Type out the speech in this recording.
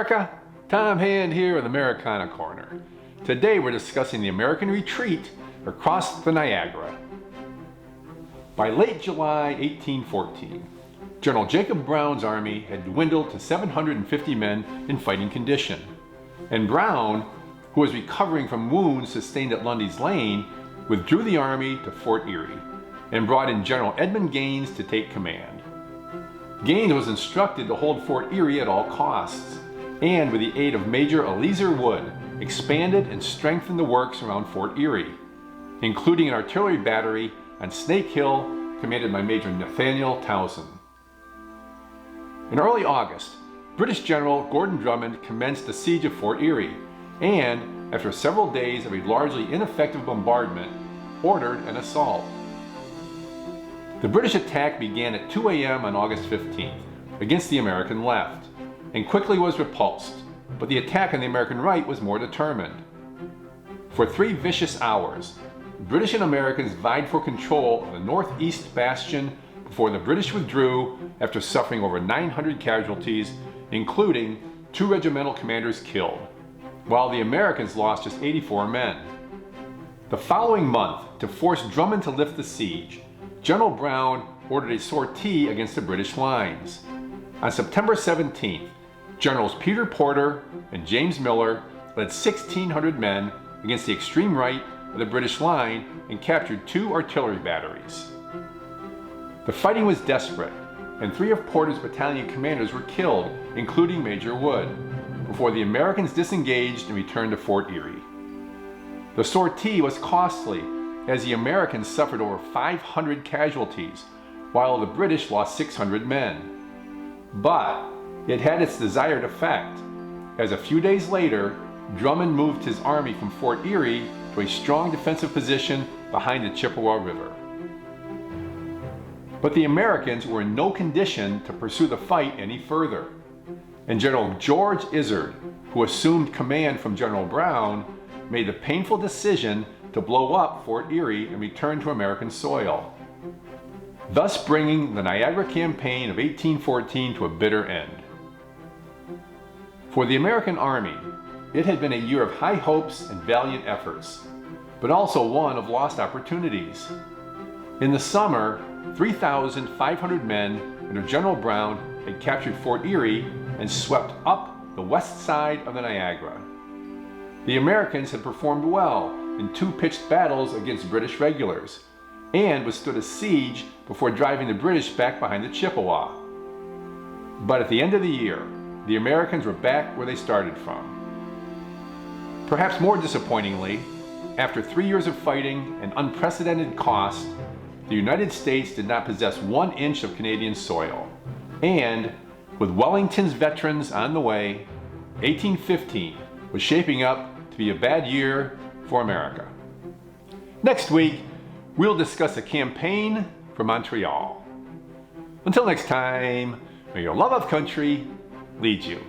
America, Tom Hand here with Americana Corner. Today we're discussing the American retreat across the Niagara. By late July 1814, General Jacob Brown's army had dwindled to 750 men in fighting condition, and Brown, who was recovering from wounds sustained at Lundy's Lane, withdrew the army to Fort Erie and brought in General Edmund Gaines to take command. Gaines was instructed to hold Fort Erie at all costs, and with the aid of Major Eliezer Wood, expanded and strengthened the works around Fort Erie, including an artillery battery on Snake Hill commanded by Major Nathaniel Townsend. In early August, British General Gordon Drummond commenced the siege of Fort Erie, and, after several days of a largely ineffective bombardment, ordered an assault. The British attack began at 2 a.m. on August 15th against the American left, and quickly was repulsed, but the attack on the American right was more determined. For 3 vicious hours, British and Americans vied for control of the northeast bastion before the British withdrew after suffering over 900 casualties, including 2 regimental commanders killed, while the Americans lost just 84 men. The following month, to force Drummond to lift the siege, General Brown ordered a sortie against the British lines. On September 17th, Generals Peter Porter and James Miller led 1,600 men against the extreme right of the British line and captured 2 artillery batteries. The fighting was desperate, and 3 of Porter's battalion commanders were killed, including Major Wood, before the Americans disengaged and returned to Fort Erie. The sortie was costly, as the Americans suffered over 500 casualties, while the British lost 600 men. But it had its desired effect, as a few days later, Drummond moved his army from Fort Erie to a strong defensive position behind the Chippewa River. But the Americans were in no condition to pursue the fight any further, and General George Izard, who assumed command from General Brown, made the painful decision to blow up Fort Erie and return to American soil, thus bringing the Niagara Campaign of 1814 to a bitter end. For the American Army, it had been a year of high hopes and valiant efforts, but also one of lost opportunities. In the summer, 3,500 men under General Brown had captured Fort Erie and swept up the west side of the Niagara. The Americans had performed well in 2 pitched battles against British regulars, and withstood a siege before driving the British back behind the Chippewa. But at the end of the year, the Americans were back where they started from. Perhaps more disappointingly, after 3 years of fighting and unprecedented cost, the United States did not possess 1 inch of Canadian soil, and, with Wellington's veterans on the way, 1815 was shaping up to be a bad year for America. Next week, we'll discuss a campaign for Montreal. Until next time, may your love of country lead you.